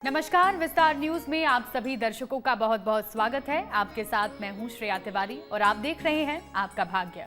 नमस्कार, विस्तार न्यूज में आप सभी दर्शकों का बहुत बहुत स्वागत है। आपके साथ मैं हूं श्रेया तिवारी और आप देख रहे हैं आपका भाग्य।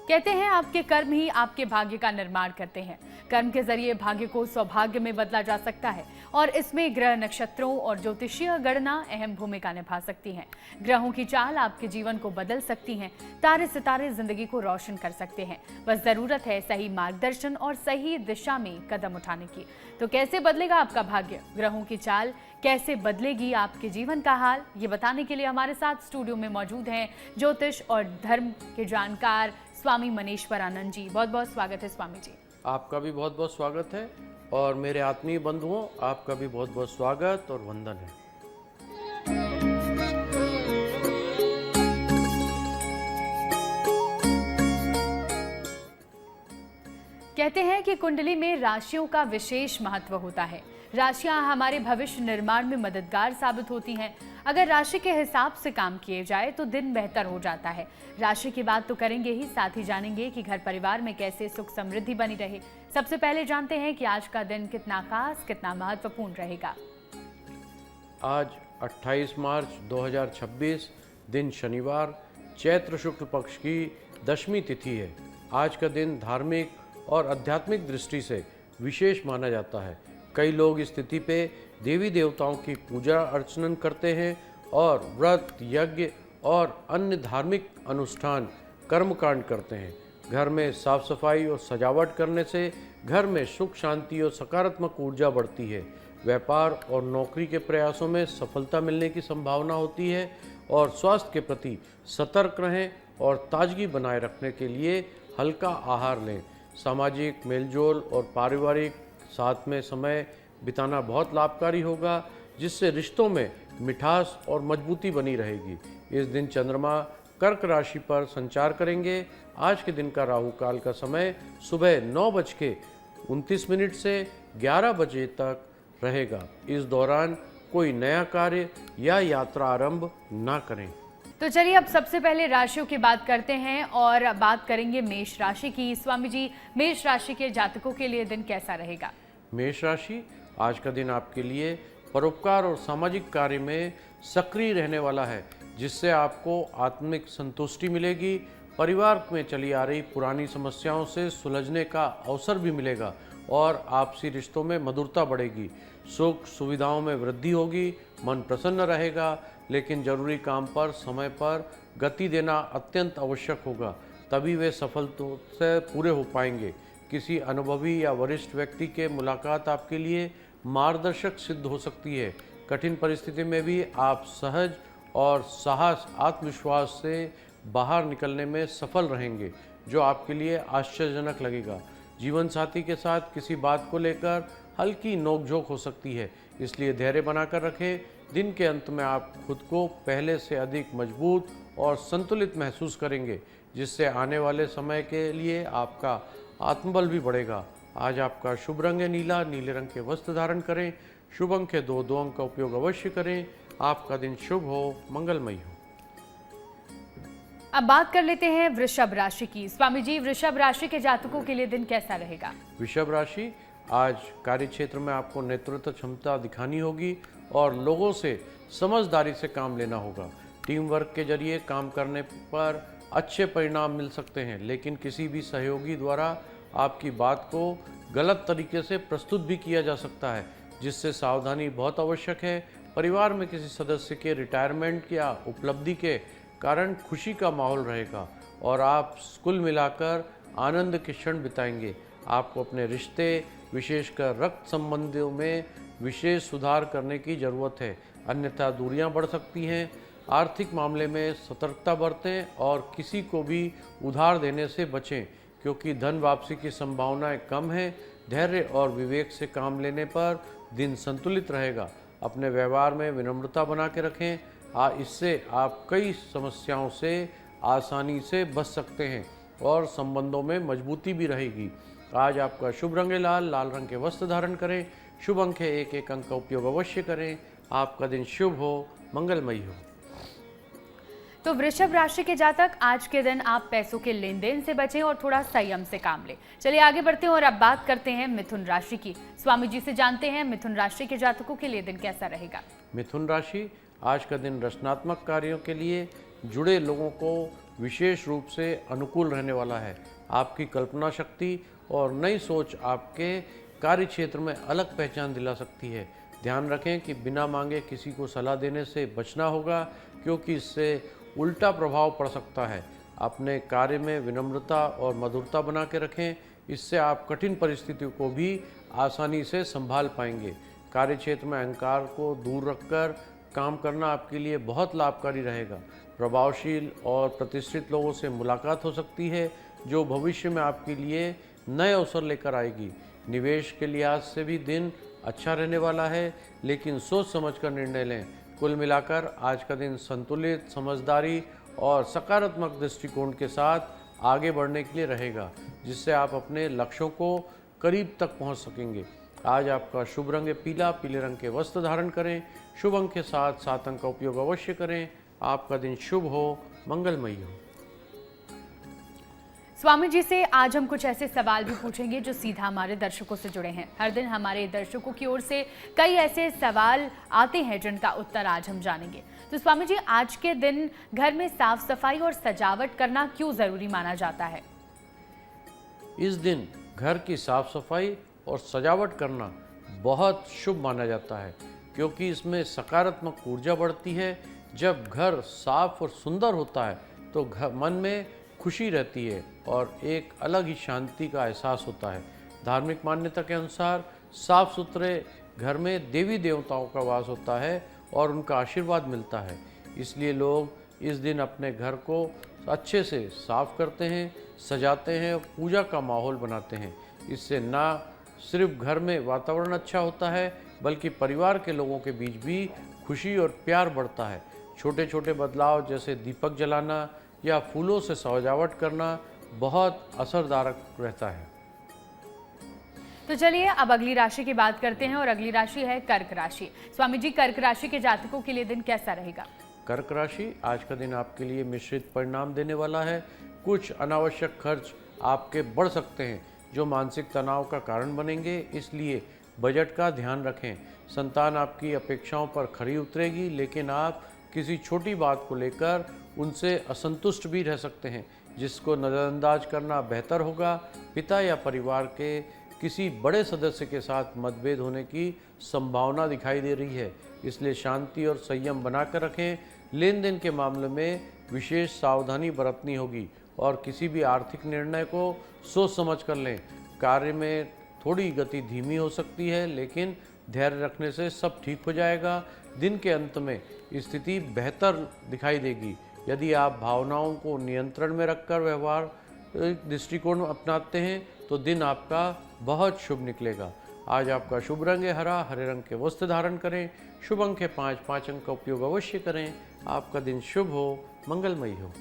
कहते हैं आपके कर्म ही आपके भाग्य का निर्माण करते हैं। कर्म के जरिए भाग्य को सौभाग्य में बदला जा सकता है और इसमें ग्रह, नक्षत्रों और ज्योतिषीय गणना अहम भूमिका निभा सकती हैं। ग्रहों की चाल आपके जीवन को बदल सकती हैं। तारे सितारे जिंदगी को रोशन कर सकते हैं। बस जरूरत है सही मार्गदर्शन और सही दिशा में कदम उठाने की। तो कैसे बदलेगा आपका भाग्य? ग्रहों की चाल कैसे बदलेगी आपके जीवन का हाल? ये बताने के लिए हमारे साथ स्टूडियो में मौजूद हैं ज्योतिष और धर्म के जानकार स्वामी मनीश्वरानंद जी। बहुत बहुत स्वागत है स्वामी जी। आपका भी बहुत बहुत स्वागत है और मेरे आत्मीय बंधुओं, आपका भी बहुत बहुत स्वागत और वंदन है। कहते हैं कि कुंडली में राशियों का विशेष महत्व होता है। राशियां हमारे भविष्य निर्माण में मददगार साबित होती हैं। अगर राशि के हिसाब से काम किए जाए तो दिन बेहतर हो जाता है। राशि की बात तो करेंगे ही, साथ ही जानेंगे कि घर परिवार में कैसे सुख समृद्धि बनी रहे। सबसे पहले जानते हैं कि आज का दिन कितना खास, कितना महत्वपूर्ण रहेगा। आज 28 मार्च 2026 दिन शनिवार, चैत्र शुक्ल पक्ष की दशमी तिथि है। आज का दिन धार्मिक और आध्यात्मिक दृष्टि से विशेष माना जाता है। कई लोग इस तिथि पे देवी देवताओं की पूजा अर्चना करते हैं और व्रत, यज्ञ और अन्य धार्मिक अनुष्ठान कर्मकांड करते हैं। घर में साफ सफाई और सजावट करने से घर में सुख, शांति और सकारात्मक ऊर्जा बढ़ती है। व्यापार और नौकरी के प्रयासों में सफलता मिलने की संभावना होती है और स्वास्थ्य के प्रति सतर्क रहें और ताजगी बनाए रखने के लिए हल्का आहार लें। सामाजिक मेलजोल और पारिवारिक साथ में समय बिताना बहुत लाभकारी होगा, जिससे रिश्तों में मिठास और मजबूती बनी रहेगी। इस दिन चंद्रमा कर्क राशि पर संचार करेंगे। आज के दिन का राहु काल का समय सुबह 9:29 से 11 बजे तक रहेगा। इस दौरान कोई नया कार्य या यात्रा आरंभ ना करें। तो चलिए अब सबसे पहले राशियों की बात करते हैं और बात करेंगे मेष राशि की। स्वामी जी, मेष राशि के जातकों के लिए दिन कैसा रहेगा? मेष राशि, आज का दिन आपके लिए परोपकार और सामाजिक कार्य में सक्रिय रहने वाला है, जिससे आपको आत्मिक संतुष्टि मिलेगी। परिवार में चली आ रही पुरानी समस्याओं से सुलझने का अवसर भी मिलेगा और आपसी रिश्तों में मधुरता बढ़ेगी। सुख सुविधाओं में वृद्धि होगी, मन प्रसन्न रहेगा, लेकिन जरूरी काम पर समय पर गति देना अत्यंत आवश्यक होगा, तभी वे सफलता से पूरे हो पाएंगे। किसी अनुभवी या वरिष्ठ व्यक्ति के मुलाकात आपके लिए मार्गदर्शक सिद्ध हो सकती है। कठिन परिस्थिति में भी आप सहज और साहस, आत्मविश्वास से बाहर निकलने में सफल रहेंगे, जो आपके लिए आश्चर्यजनक लगेगा। जीवन साथी के साथ किसी बात को लेकर हल्की नोकझोंक हो सकती है, इसलिए धैर्य बनाकर रखें। दिन के अंत में आप खुद को पहले से अधिक मजबूत और संतुलित महसूस करेंगे, जिससे आने वाले समय के लिए आपका आत्मबल भी बढ़ेगा। आज आपका शुभ रंग है नीला। नीले रंग के वस्त्र धारण करें। शुभ अंक है 2 अंक का उपयोग अवश्य करें। आपका दिन शुभ हो, मंगलमय हो। अब बात कर लेते हैं वृषभ राशि की। स्वामी जी, वृषभ राशि के जातकों के लिए दिन कैसा रहेगा? वृषभ राशि, आज कार्य क्षेत्र में आपको नेतृत्व क्षमता दिखानी होगी और लोगों से समझदारी से काम लेना होगा। टीम वर्क के जरिए काम करने पर अच्छे परिणाम मिल सकते हैं, लेकिन किसी भी सहयोगी द्वारा आपकी बात को गलत तरीके से प्रस्तुत भी किया जा सकता है, जिससे सावधानी बहुत आवश्यक है। परिवार में किसी सदस्य के रिटायरमेंट या उपलब्धि के कारण खुशी का माहौल रहेगा और आप कुल मिलाकर आनंद के क्षण बिताएंगे। आपको अपने रिश्ते, विशेषकर रक्त संबंधियों में विशेष सुधार करने की ज़रूरत है, अन्यथा दूरियां बढ़ सकती हैं। आर्थिक मामले में सतर्कता बरतें और किसी को भी उधार देने से बचें, क्योंकि धन वापसी की संभावनाएं कम हैं। धैर्य और विवेक से काम लेने पर दिन संतुलित रहेगा। अपने व्यवहार में विनम्रता बना के रखें, इससे आप कई समस्याओं से आसानी से बच सकते हैं और संबंधों में मजबूती भी रहेगी। आज आपका शुभ रंग है लाल। लाल रंग के वस्त्र धारण करें। शुभ अंक है 1 अंक का उपयोग अवश्य करें। आपका दिन शुभ हो, मंगलमय हो। तो वृषभ राशि के जातक, आज के दिन आप पैसों के लेन देन से बचें और थोड़ा संयम से काम लें। चलिए आगे बढ़ते हैं और अब बात करते हैं मिथुन राशि की। स्वामी जी से जानते हैं मिथुन राशि के जातकों के लिए दिन कैसा रहेगा। मिथुन राशि, आज का दिन रचनात्मक कार्यों के लिए जुड़े लोगों को विशेष रूप से अनुकूल रहने वाला है। आपकी कल्पना शक्ति और नई सोच आपके कार्य क्षेत्र में अलग पहचान दिला सकती है। ध्यान रखें कि बिना मांगे किसी को सलाह देने से बचना होगा, क्योंकि इससे उल्टा प्रभाव पड़ सकता है। अपने कार्य में विनम्रता और मधुरता बना के रखें, इससे आप कठिन परिस्थितियों को भी आसानी से संभाल पाएंगे। कार्य क्षेत्र में अहंकार को दूर रखकर काम करना आपके लिए बहुत लाभकारी रहेगा। प्रभावशील और प्रतिष्ठित लोगों से मुलाकात हो सकती है, जो भविष्य में आपके लिए नए अवसर लेकर आएगी। निवेश के लिहाज से भी दिन अच्छा रहने वाला है, लेकिन सोच समझकर निर्णय लें। कुल मिलाकर आज का दिन संतुलित, समझदारी और सकारात्मक दृष्टिकोण के साथ आगे बढ़ने के लिए रहेगा, जिससे आप अपने लक्ष्यों को करीब तक पहुंच सकेंगे। आज आपका शुभ रंग है पीला। पीले रंग के वस्त्र धारण करें। शुभ अंक के साथ 7 अंक का उपयोग अवश्य करें। आपका दिन शुभ हो, मंगलमयी हो। स्वामी जी से आज हम कुछ ऐसे सवाल भी पूछेंगे जो सीधा हमारे दर्शकों से जुड़े हैं। हर दिन हमारे दर्शकों की ओर से कई ऐसे सवाल आते हैं जिनका उत्तर आज हम जानेंगे। तो स्वामी जी, आज के दिन घर में साफ सफाई और सजावट करना क्यों जरूरी माना जाता है। इस दिन घर की साफ सफाई और सजावट करना बहुत शुभ माना जाता है, क्योंकि इसमें सकारात्मक ऊर्जा बढ़ती है। जब घर साफ और सुंदर होता है तो मन में खुशी रहती है और एक अलग ही शांति का एहसास होता है। धार्मिक मान्यता के अनुसार साफ सुथरे घर में देवी देवताओं का वास होता है और उनका आशीर्वाद मिलता है। इसलिए लोग इस दिन अपने घर को अच्छे से साफ करते हैं, सजाते हैं और पूजा का माहौल बनाते हैं। इससे ना सिर्फ घर में वातावरण अच्छा होता है, बल्कि परिवार के लोगों के बीच भी खुशी और प्यार बढ़ता है। छोटे छोटे बदलाव जैसे दीपक जलाना या फूलों से सजावट करना बहुत असरदायक रहता है। तो चलिए अब अगली राशि की बात करते हैं और अगली राशि है कर्क राशि। स्वामी जी, कर्क राशि के जातकों के लिए दिन कैसा रहेगा। कर्क राशि, आज का दिन आपके लिए मिश्रित परिणाम देने वाला है। कुछ अनावश्यक खर्च आपके बढ़ सकते हैं, जो मानसिक तनाव का कारण बनेंगे, इसलिए बजट का ध्यान रखें। संतान आपकी अपेक्षाओं पर खरी उतरेगी, लेकिन आप किसी छोटी बात को लेकर उनसे असंतुष्ट भी रह सकते हैं, जिसको नज़रअंदाज करना बेहतर होगा। पिता या परिवार के किसी बड़े सदस्य के साथ मतभेद होने की संभावना दिखाई दे रही है, इसलिए शांति और संयम बनाकर रखें। लेन देन के मामले में विशेष सावधानी बरतनी होगी और किसी भी आर्थिक निर्णय को सोच समझ कर लें। कार्य में थोड़ी गति धीमी हो सकती है, लेकिन धैर्य रखने से सब ठीक हो जाएगा। दिन के अंत में स्थिति बेहतर दिखाई देगी यदि आप भावनाओं को नियंत्रण में रखकर व्यवहार दृष्टिकोण अपनाते हैं, तो दिन आपका बहुत शुभ निकलेगा। आज आपका शुभ रंग है हरा। हरे रंग के वस्त्र धारण करें। शुभ अंक है 5 अंक का उपयोग अवश्य करें। आपका दिन शुभ हो, मंगलमयी हो।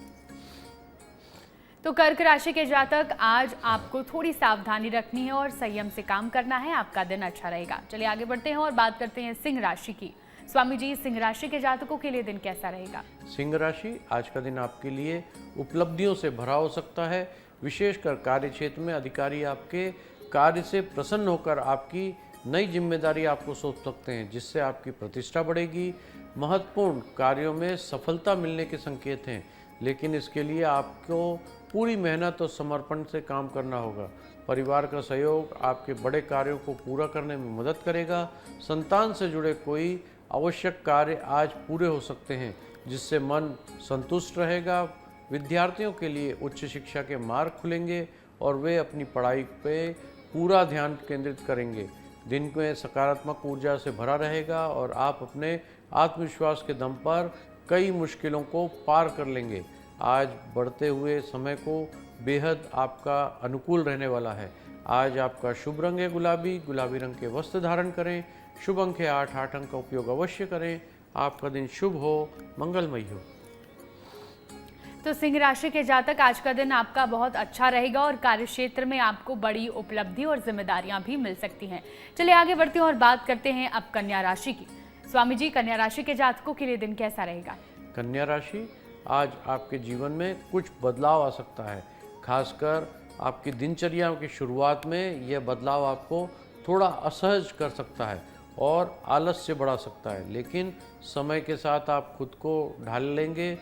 तो कर्क राशि के जातक, आज आपको थोड़ी सावधानी रखनी है और संयम से काम करना है। आपका दिन अच्छा रहेगा। चलिए आगे बढ़ते हैं और बात करते हैं सिंह राशि की। स्वामी जी, सिंह राशि के जातकों के लिए दिन कैसा रहेगा। सिंह राशि, आज का दिन आपके लिए उपलब्धियों से भरा हो सकता है। विशेषकर कार्य क्षेत्र में अधिकारी आपके कार्य से प्रसन्न होकर आपकी नई जिम्मेदारी आपको सौंप सकते हैं, जिससे आपकी प्रतिष्ठा बढ़ेगी। महत्वपूर्ण कार्यों में सफलता मिलने के संकेत हैं, लेकिन इसके लिए आपको पूरी मेहनत और समर्पण से काम करना होगा। परिवार का सहयोग आपके बड़े कार्यों को पूरा करने में मदद करेगा। संतान से जुड़े कोई आवश्यक कार्य आज पूरे हो सकते हैं, जिससे मन संतुष्ट रहेगा। विद्यार्थियों के लिए उच्च शिक्षा के मार्ग खुलेंगे और वे अपनी पढ़ाई पे पूरा ध्यान केंद्रित करेंगे। दिन में सकारात्मक ऊर्जा से भरा रहेगा और आप अपने आत्मविश्वास के दम पर कई मुश्किलों को पार कर लेंगे। आज बढ़ते हुए समय को बेहद आपका अनुकूल रहने वाला है। आज आपका शुभ रंग है गुलाबी। गुलाबी रंग के वस्त्र धारण करें। शुभ अंक है 8 अंक का उपयोग अवश्य करें। आपका दिन शुभ हो, मंगलमयी हो। तो सिंह राशि के जातक, आज का दिन आपका बहुत अच्छा रहेगा और कार्य क्षेत्र में आपको बड़ी उपलब्धि और जिम्मेदारियां भी मिल सकती हैं। चलिए आगे बढ़ते हैं और बात करते हैं अब कन्या राशि की। स्वामी जी, कन्या राशि के जातकों के लिए दिन कैसा रहेगा। कन्या राशि, आज आपके जीवन में कुछ बदलाव आ सकता है। खासकर आपकी दिनचर्या की शुरुआत में यह बदलाव आपको थोड़ा असहज कर सकता है और आलस्य बढ़ा सकता है, लेकिन समय के साथ आप खुद को ढाल लेंगे।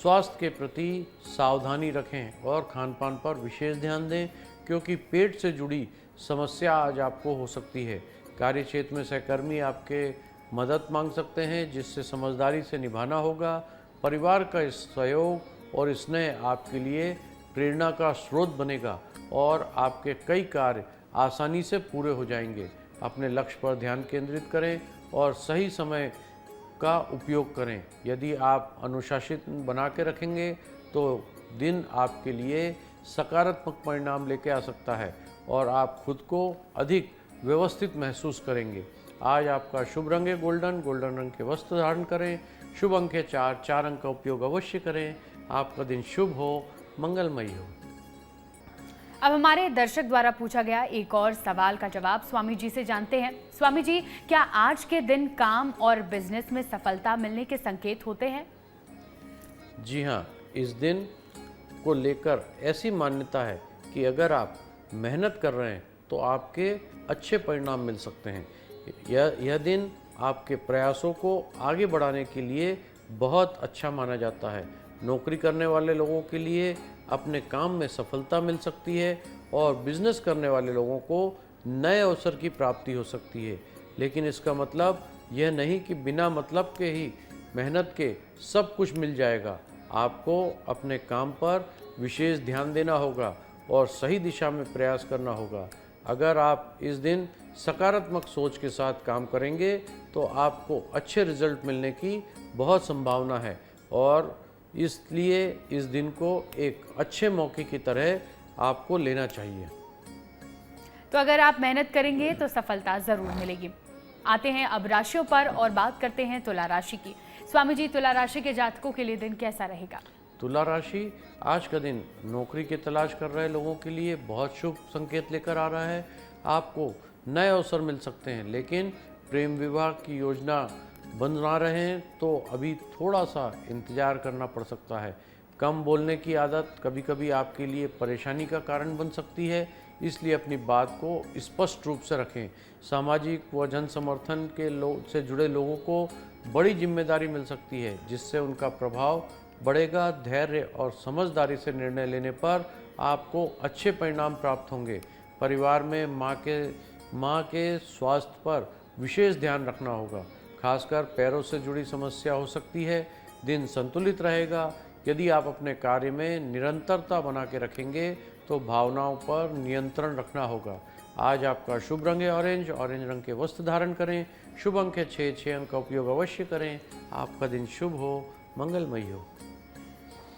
स्वास्थ्य के प्रति सावधानी रखें और खान पान पर विशेष ध्यान दें, क्योंकि पेट से जुड़ी समस्या आज आपको हो सकती है। कार्यक्षेत्र में सहकर्मी आपके मदद मांग सकते हैं, जिससे समझदारी से निभाना होगा। परिवार का इस सहयोग और स्नेह आपके लिए प्रेरणा का स्रोत बनेगा और आपके कई कार्य आसानी से पूरे हो जाएंगे। अपने लक्ष्य पर ध्यान केंद्रित करें और सही समय का उपयोग करें। यदि आप अनुशासित बना के रखेंगे तो दिन आपके लिए सकारात्मक परिणाम लेके आ सकता है और आप खुद को अधिक व्यवस्थित महसूस करेंगे। आज आपका शुभ रंग है गोल्डन। गोल्डन रंग के वस्त्र धारण करें। शुभ अंक है 4। 4 अंक का उपयोग अवश्य करें। आपका दिन शुभ हो, मंगलमय हो। अब हमारे दर्शक द्वारा पूछा गया एक और सवाल का जवाब स्वामी जी से जानते हैं। स्वामी जी, क्या आज के दिन काम और बिजनेस में सफलता मिलने के संकेत होते हैं? जी हाँ, इस दिन को लेकर ऐसी मान्यता है कि अगर आप मेहनत कर रहे हैं तो आपके अच्छे परिणाम मिल सकते हैं। यह दिन आपके प्रयासों को आगे बढ़ाने के लिए बहुत अच्छा माना जाता है। नौकरी करने वाले लोगों के लिए अपने काम में सफलता मिल सकती है और बिजनेस करने वाले लोगों को नए अवसर की प्राप्ति हो सकती है। लेकिन इसका मतलब यह नहीं कि बिना मतलब के ही मेहनत के सब कुछ मिल जाएगा। आपको अपने काम पर विशेष ध्यान देना होगा और सही दिशा में प्रयास करना होगा। अगर आप इस दिन सकारात्मक सोच के साथ काम करेंगे तो आपको अच्छे रिजल्ट मिलने की बहुत संभावना है और इसलिए इस दिन को एक अच्छे मौके की तरह आपको लेना चाहिए। तो अगर आप मेहनत करेंगे तो सफलता जरूर मिलेगी। आते हैं अब राशियों पर और बात करते हैं तुला राशि की। स्वामी जी, तुला राशि के जातकों के लिए दिन कैसा रहेगा? तुला राशि आज का दिन नौकरी की तलाश कर रहे लोगों के लिए बहुत शुभ संकेत लेकर आ रहा है। आपको नए अवसर मिल सकते हैं, लेकिन प्रेम विवाह की योजना बना रहे हैं तो अभी थोड़ा सा इंतजार करना पड़ सकता है। कम बोलने की आदत कभी कभी आपके लिए परेशानी का कारण बन सकती है, इसलिए अपनी बात को स्पष्ट रूप से रखें। सामाजिक व जन समर्थन के से जुड़े लोगों को बड़ी जिम्मेदारी मिल सकती है, जिससे उनका प्रभाव बढ़ेगा। धैर्य और समझदारी से निर्णय लेने पर आपको अच्छे परिणाम प्राप्त होंगे। परिवार में माँ के स्वास्थ्य पर विशेष ध्यान रखना होगा, खासकर पैरों से जुड़ी समस्या हो सकती है। दिन संतुलित रहेगा। यदि आप अपने कार्य में निरंतरता बना के रखेंगे तो भावनाओं पर नियंत्रण रखना होगा। आज आपका शुभ रंग है ऑरेंज। ऑरेंज रंग के वस्त्र धारण करें। शुभ अंक है 6। 6 अंक का उपयोग अवश्य करें। आपका दिन शुभ हो, मंगलमय हो।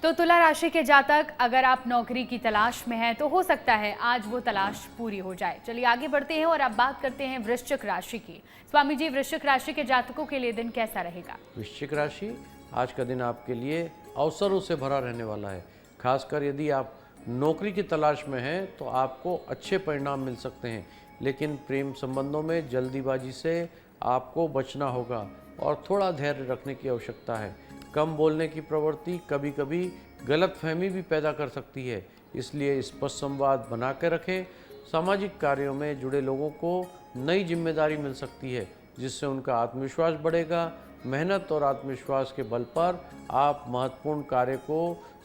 तो तुला राशि के जातक, अगर आप नौकरी की तलाश में हैं तो हो सकता है आज वो तलाश पूरी हो जाए। चलिए आगे बढ़ते हैं और अब बात करते हैं वृश्चिक राशि की। स्वामी जी, वृश्चिक राशि के जातकों के लिए दिन कैसा रहेगा? वृश्चिक राशि आज का दिन आपके लिए अवसरों से भरा रहने वाला है। खासकर यदि आप नौकरी की तलाश में हैं तो आपको अच्छे परिणाम मिल सकते हैं, लेकिन प्रेम संबंधों में जल्दीबाजी से आपको बचना होगा और थोड़ा धैर्य रखने की आवश्यकता है। कम बोलने की प्रवृत्ति कभी कभी गलतफहमी भी पैदा कर सकती है, इसलिए स्पष्ट संवाद बना कर रखें। सामाजिक कार्यों में जुड़े लोगों को नई जिम्मेदारी मिल सकती है, जिससे उनका आत्मविश्वास बढ़ेगा। मेहनत और आत्मविश्वास के बल पर आप महत्वपूर्ण कार्य को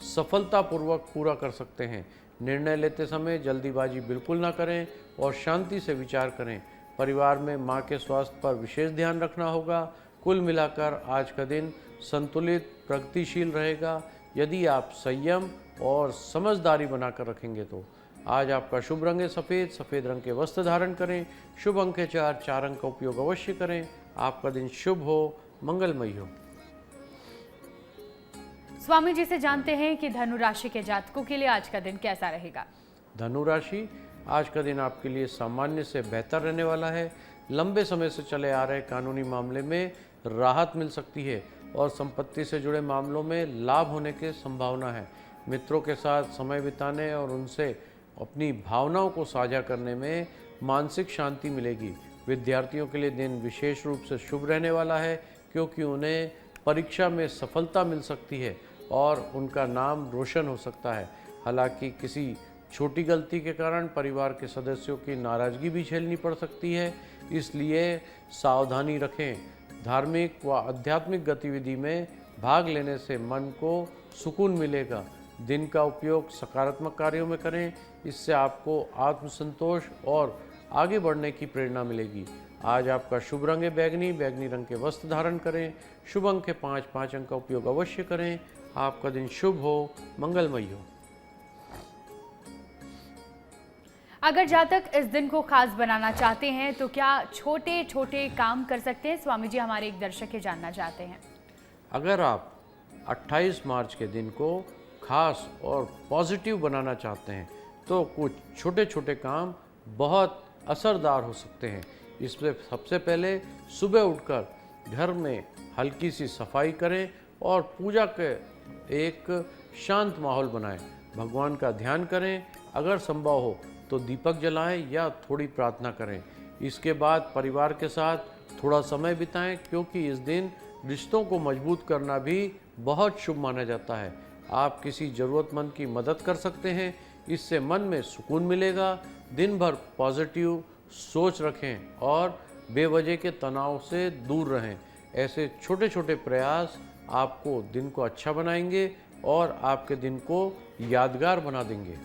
सफलतापूर्वक पूरा कर सकते हैं। निर्णय लेते समय जल्दीबाजी बिल्कुल ना करें और शांति से विचार करें। परिवार में माँ के स्वास्थ्य पर विशेष ध्यान रखना होगा। कुल मिलाकर आज का दिन संतुलित प्रगतिशील रहेगा यदि आप संयम और समझदारी बनाकर रखेंगे तो। आज आपका शुभ रंग है सफ़ेद। सफ़ेद रंग के वस्त्र धारण करें। शुभ अंक है 4। 4 अंक का उपयोग अवश्य करें। आपका दिन शुभ हो, मंगलमय हो। स्वामी जी से जानते हैं कि धनु राशि के जातकों के लिए आज का दिन कैसा रहेगा? धनु राशि आज का दिन आपके लिए सामान्य से बेहतर रहने वाला है। लंबे समय से चले आ रहे कानूनी मामले में राहत मिल सकती है और संपत्ति से जुड़े मामलों में लाभ होने की संभावना है। मित्रों के साथ समय बिताने और उनसे अपनी भावनाओं को साझा करने में मानसिक शांति मिलेगी। विद्यार्थियों के लिए दिन विशेष रूप से शुभ रहने वाला है, क्योंकि उन्हें परीक्षा में सफलता मिल सकती है। और उनका नाम रोशन हो सकता है। हालांकि किसी छोटी गलती के कारण परिवार के सदस्यों की नाराज़गी भी झेलनी पड़ सकती है, इसलिए सावधानी रखें। धार्मिक व आध्यात्मिक गतिविधि में भाग लेने से मन को सुकून मिलेगा। दिन का उपयोग सकारात्मक कार्यों में करें, इससे आपको आत्मसंतोष और आगे बढ़ने की प्रेरणा मिलेगी। आज आपका शुभ रंग है बैगनी। बैगनी रंग के वस्त्र धारण करें। शुभ अंक के 5 अंक का उपयोग अवश्य करें। आपका दिन शुभ हो, मंगलमय हो। अगर जातक इस दिन को खास बनाना चाहते हैं तो क्या छोटे छोटे काम कर सकते हैं? स्वामी जी, हमारे एक दर्शक ये जानना चाहते हैं। अगर आप 28 मार्च के दिन को खास और पॉजिटिव बनाना चाहते हैं तो कुछ छोटे छोटे काम बहुत असरदार हो सकते हैं। इसमें सबसे पहले सुबह उठकर घर में हल्की सी सफाई करें और पूजा के एक शांत माहौल बनाएं। भगवान का ध्यान करें। अगर संभव हो तो दीपक जलाएं या थोड़ी प्रार्थना करें। इसके बाद परिवार के साथ थोड़ा समय बिताएं, क्योंकि इस दिन रिश्तों को मजबूत करना भी बहुत शुभ माना जाता है। आप किसी ज़रूरतमंद की मदद कर सकते हैं, इससे मन में सुकून मिलेगा। दिन भर पॉजिटिव सोच रखें और बेवजह के तनाव से दूर रहें। ऐसे छोटे छोटे प्रयास आपको दिन को अच्छा बनाएंगे और आपके दिन को यादगार बना देंगे।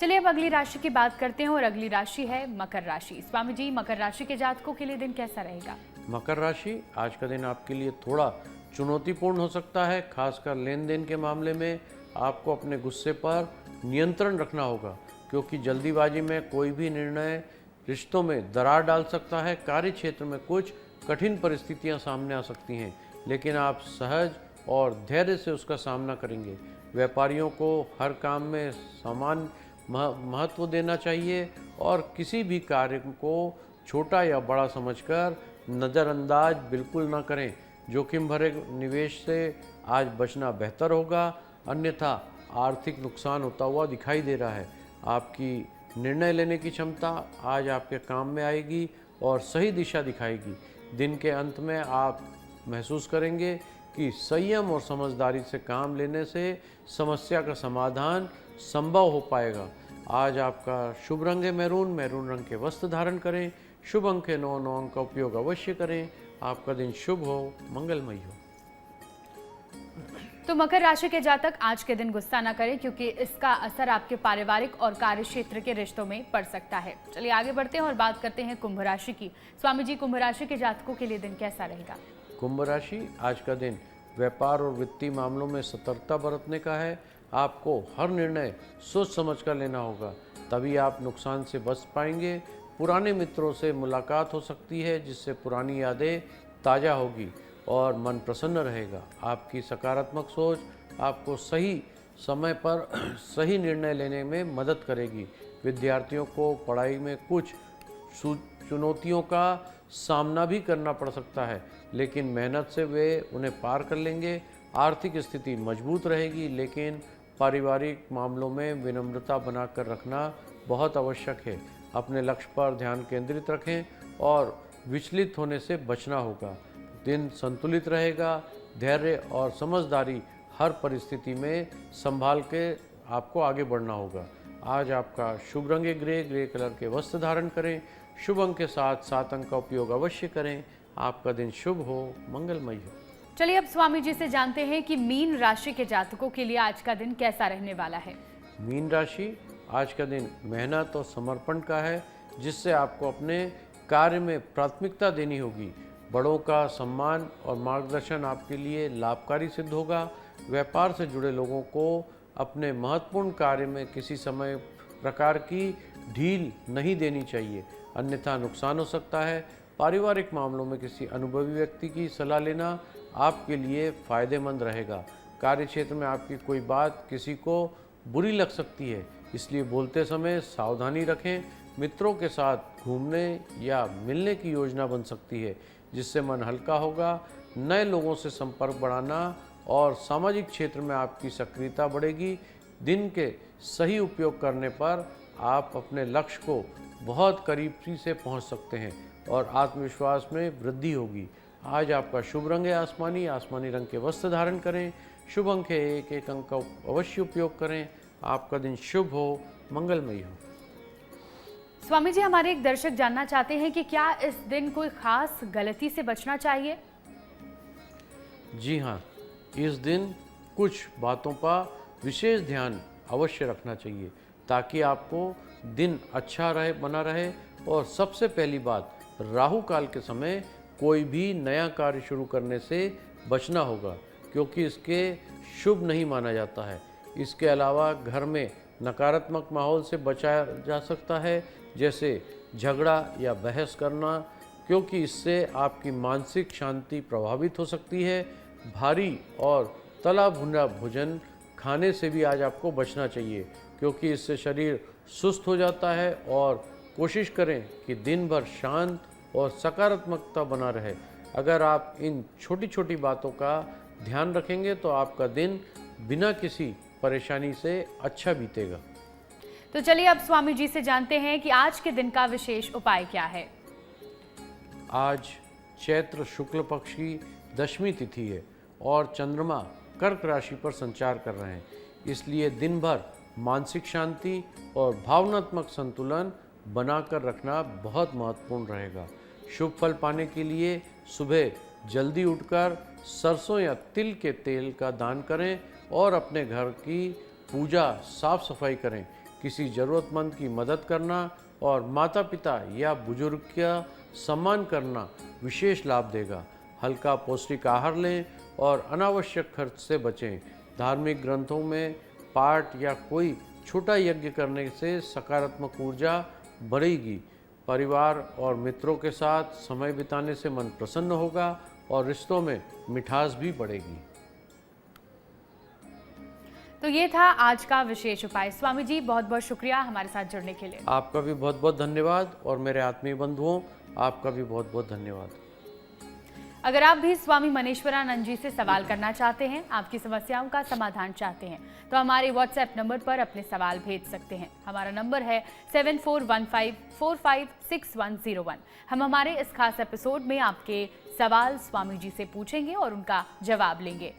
चलिए अब अगली राशि की बात करते हैं और अगली राशि है मकर राशि। स्वामी जी, मकर राशि के जातकों के लिए दिन कैसा रहेगा? मकर राशि, आज का दिन आपके लिए थोड़ा चुनौतीपूर्ण हो सकता है। खासकर लेन देन के मामले में आपको अपने गुस्से पर नियंत्रण रखना होगा, क्योंकि जल्दीबाजी में कोई भी निर्णय रिश्तों में दरार डाल सकता है। कार्य क्षेत्र में कुछ कठिन परिस्थितियां सामने आ सकती हैं, लेकिन आप सहज और धैर्य से उसका सामना करेंगे। व्यापारियों को हर काम में समान महत्व देना चाहिए और किसी भी कार्य को छोटा या बड़ा समझकर नज़रअंदाज बिल्कुल ना करें। जोखिम भरे निवेश से आज बचना बेहतर होगा, अन्यथा आर्थिक नुकसान होता हुआ दिखाई दे रहा है। आपकी निर्णय लेने की क्षमता आज आपके काम में आएगी और सही दिशा दिखाएगी। दिन के अंत में आप महसूस करेंगे कि संयम और समझदारी से काम लेने से समस्या का समाधान संभव हो पाएगा। आज आपका शुभ रंग है मैरून। मैरून रंग के वस्त्र धारण करें। शुभ अंक है 9 अंक का उपयोग अवश्य करें। आपका दिन शुभ हो, मंगलमय हो। तो मकर राशि के जातक आज के दिन गुस्सा न करें, क्योंकि इसका असर आपके पारिवारिक और कार्य क्षेत्र के रिश्तों में पड़ सकता है। चलिए आगे बढ़ते हैं और बात करते हैं कुंभ राशि की। स्वामी जी, कुंभ राशि के जातकों के लिए दिन कैसा रहेगा? कुंभ राशि, आज का दिन व्यापार और वित्तीय मामलों में सतर्कता बरतने का है। आपको हर निर्णय सोच समझ कर लेना होगा, तभी आप नुकसान से बच पाएंगे। पुराने मित्रों से मुलाकात हो सकती है, जिससे पुरानी यादें ताज़ा होगी और मन प्रसन्न रहेगा। आपकी सकारात्मक सोच आपको सही समय पर सही निर्णय लेने में मदद करेगी। विद्यार्थियों को पढ़ाई में कुछ चुनौतियों का सामना भी करना पड़ सकता है, लेकिन मेहनत से वे उन्हें पार कर लेंगे। आर्थिक स्थिति मजबूत रहेगी, लेकिन पारिवारिक मामलों में विनम्रता बनाकर रखना बहुत आवश्यक है। अपने लक्ष्य पर ध्यान केंद्रित रखें और विचलित होने से बचना होगा। दिन संतुलित रहेगा। धैर्य और समझदारी हर परिस्थिति में संभाल के आपको आगे बढ़ना होगा। आज आपका शुभ रंग ग्रे कलर के वस्त्र धारण करें। शुभ अंक के साथ 7 अंक का उपयोग अवश्य करें। आपका दिन शुभ हो, मंगलमय हो। चलिए अब स्वामी जी से जानते हैं कि मीन राशि के जातकों के लिए आज का दिन कैसा रहने वाला है। मीन राशि, आज का दिन मेहनत और समर्पण का है, जिससे आपको अपने कार्य में प्राथमिकता देनी होगी। बड़ों का सम्मान और मार्गदर्शन आपके लिए लाभकारी सिद्ध होगा। व्यापार से जुड़े लोगों को अपने महत्वपूर्ण कार्य में किसी समय प्रकार की ढील नहीं देनी चाहिए, अन्यथा नुकसान हो सकता है। पारिवारिक मामलों में किसी अनुभवी व्यक्ति की सलाह लेना आपके लिए फायदेमंद रहेगा। कार्य क्षेत्र में आपकी कोई बात किसी को बुरी लग सकती है, इसलिए बोलते समय सावधानी रखें। मित्रों के साथ घूमने या मिलने की योजना बन सकती है, जिससे मन हल्का होगा। नए लोगों से संपर्क बढ़ाना और सामाजिक क्षेत्र में आपकी सक्रियता बढ़ेगी। दिन के सही उपयोग करने पर आप अपने लक्ष्य को बहुत करीबी से पहुंच सकते हैं और आत्मविश्वास में वृद्धि होगी। आज आपका शुभ रंग है आसमानी, आसमानी रंग के वस्त्र धारण करें। शुभ अंक है 1, 1 अंक का अवश्य उपयोग करें। आपका दिन शुभ हो, मंगलमय हो। स्वामी जी, हमारे एक दर्शक जानना चाहते हैं कि क्या इस दिन कोई खास गलती से बचना चाहिए? जी हाँ, इस दिन कुछ बातों का विशेष ध्यान अवश्य रखना चाहिए ताकि आपको दिन अच्छा रहे, बना रहे। और सबसे पहली बात, राहु काल के समय कोई भी नया कार्य शुरू करने से बचना होगा क्योंकि इसके शुभ नहीं माना जाता है। इसके अलावा घर में नकारात्मक माहौल से बचाया जा सकता है, जैसे झगड़ा या बहस करना, क्योंकि इससे आपकी मानसिक शांति प्रभावित हो सकती है। भारी और तला भुना भोजन खाने से भी आज आपको बचना चाहिए क्योंकि इससे शरीर सुस्त हो जाता है। और कोशिश करें कि दिन भर शांत और सकारात्मकता बना रहे। अगर आप इन छोटी छोटी बातों का ध्यान रखेंगे तो आपका दिन बिना किसी परेशानी से अच्छा बीतेगा। तो चलिए अब स्वामी जी से जानते हैं कि आज के दिन का विशेष उपाय क्या है। आज चैत्र शुक्ल पक्ष की दशमी तिथि है और चंद्रमा कर्क राशि पर संचार कर रहे हैं, इसलिए दिन भर मानसिक शांति और भावनात्मक संतुलन बनाकर रखना बहुत महत्वपूर्ण रहेगा। शुभ फल पाने के लिए सुबह जल्दी उठकर सरसों या तिल के तेल का दान करें और अपने घर की पूजा साफ सफाई करें। किसी ज़रूरतमंद की मदद करना और माता पिता या बुजुर्ग का सम्मान करना विशेष लाभ देगा। हल्का पौष्टिक आहार लें और अनावश्यक खर्च से बचें। धार्मिक ग्रंथों में पाठ या कोई छोटा यज्ञ करने से सकारात्मक ऊर्जा बढ़ेगी। परिवार और मित्रों के साथ समय बिताने से मन प्रसन्न होगा और रिश्तों में मिठास भी बढ़ेगी। तो ये था आज का विशेष उपाय। स्वामी जी, बहुत बहुत शुक्रिया हमारे साथ जुड़ने के लिए। आपका भी बहुत बहुत धन्यवाद और मेरे आत्मीय बंधुओं, आपका भी बहुत बहुत धन्यवाद। अगर आप भी स्वामी मनेश्वरानंद जी से सवाल करना चाहते हैं, आपकी समस्याओं का समाधान चाहते हैं, तो हमारे व्हाट्सएप नंबर पर अपने सवाल भेज सकते हैं। हमारा नंबर है 7415456101। हम हमारे इस खास एपिसोड में आपके सवाल स्वामी जी से पूछेंगे और उनका जवाब लेंगे।